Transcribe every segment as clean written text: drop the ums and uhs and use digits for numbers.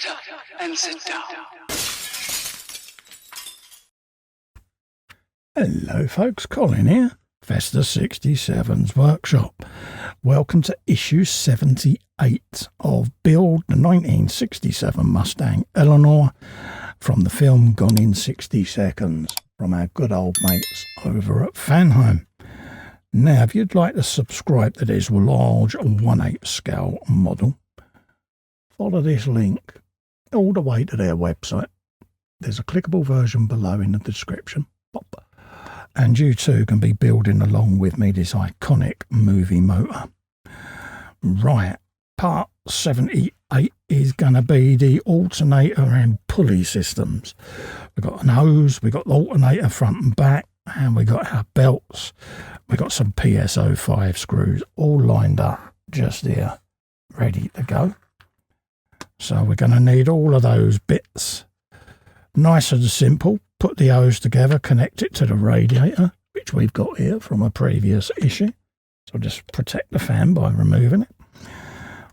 up and sit down. Hello folks, Colin here, Vesta 67's workshop. Welcome to issue 78 of Build, the 1967 Mustang Eleanor from the film Gone in 60 Seconds from our good old mates over at Fanhome. Now, if you'd like to subscribe to this large 1/8 scale model, follow this link all the way to their website. There's a clickable version below in the description. Pop. And you too can be building along with me this iconic movie motor. Right, part 78 is going to be the alternator and pulley systems. We've got an hose, we've got the alternator front and back, and we got our belts. We've got some PSO5 screws all lined up just here, ready to go. So we're going to need all of those bits. Nice and simple. Put the hose together, connect it to the radiator, which we've got here from a previous issue. So just protect the fan by removing it.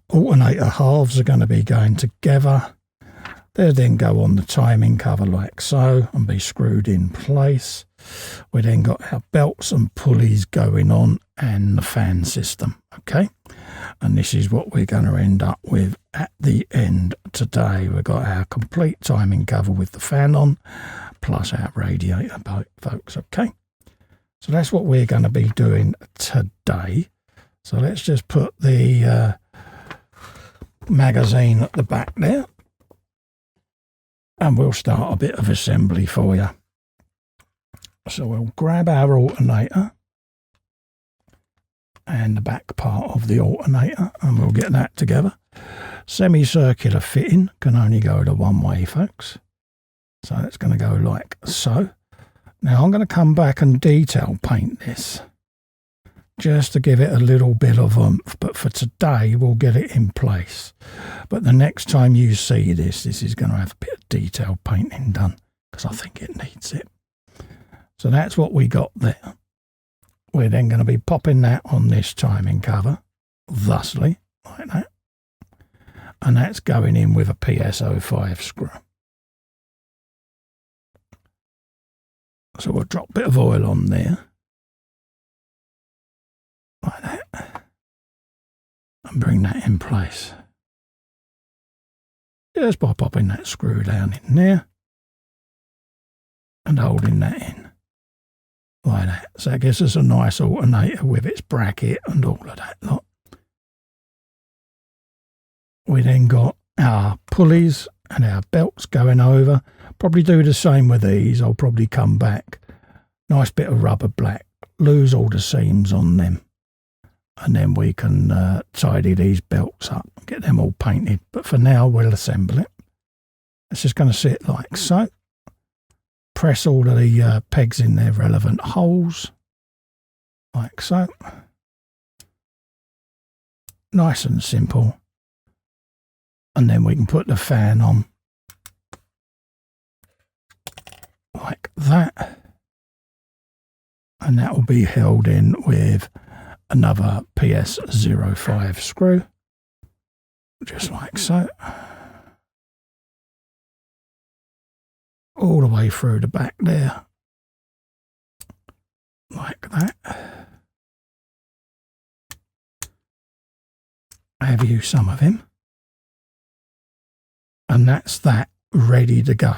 Alternator halves are going to be going together. They'll then go on the timing cover like so and be screwed in place. We then got our belts and pulleys going on and the fan system, okay? And this is what we're going to end up with at the end today. We've got our complete timing cover with the fan on, plus our radiator, folks, okay? So that's what we're going to be doing today. So let's just put the magazine at the back there, and we'll start a bit of assembly for you. So we'll grab our alternator and the back part of the alternator, and we'll get that together. Semicircular fitting can only go to one way, folks. So it's going to go like so. Now I'm going to come back and detail paint this just to give it a little bit of oomph, but for today we'll get it in place. But the next time you see this is going to have a bit of detail painting done because I think it needs it. So that's what we got there. We're then going to be popping that on this timing cover, thusly, like that. And that's going in with a PSO5 screw. So we'll drop a bit of oil on there, like that, and bring that in place. Just by popping that screw down in there and holding that in. Like that. So it gives us a nice alternator with its bracket and all of that lot. We then got our pulleys and our belts going over. Probably do the same with these. I'll probably come back. Nice bit of rubber black. Lose all the seams on them. And then we can tidy these belts up and get them all painted. But for now, we'll assemble it. It's just going to sit like so. Press all of the pegs in their relevant holes, like so. Nice and simple. And then we can put the fan on, like that. And that will be held in with another PS05 screw, just like so. All the way through the back there, like that. Have you some of him? And that's that ready to go.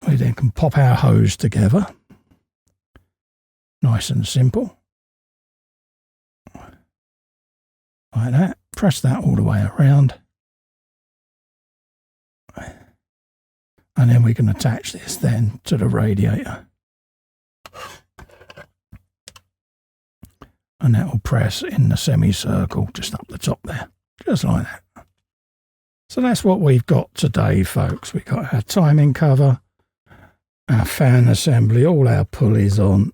We then can pop our hose together, nice and simple, like that. Press that all the way around. And then we can attach this then to the radiator. And that will press in the semicircle just up the top there, just like that. So that's what we've got today, folks. We've got our timing cover, our fan assembly, all our pulleys on,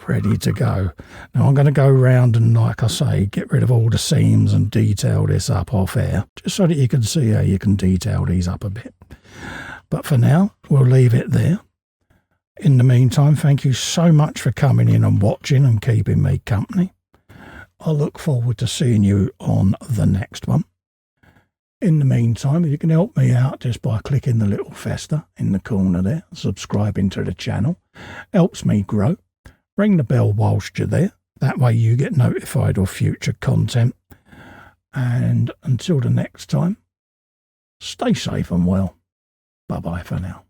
ready to go. Now I'm going to go round and, like I say, get rid of all the seams and detail this up off air, just so that you can see how you can detail these up a bit. But for now, we'll leave it there. In the meantime, thank you so much for coming in and watching and keeping me company. I look forward to seeing you on the next one. In the meantime, you can help me out just by clicking the little festa in the corner there, subscribing to the channel. Helps me grow. Ring the bell whilst you're there. That way you get notified of future content. And until the next time, stay safe and well. Bye-bye for now.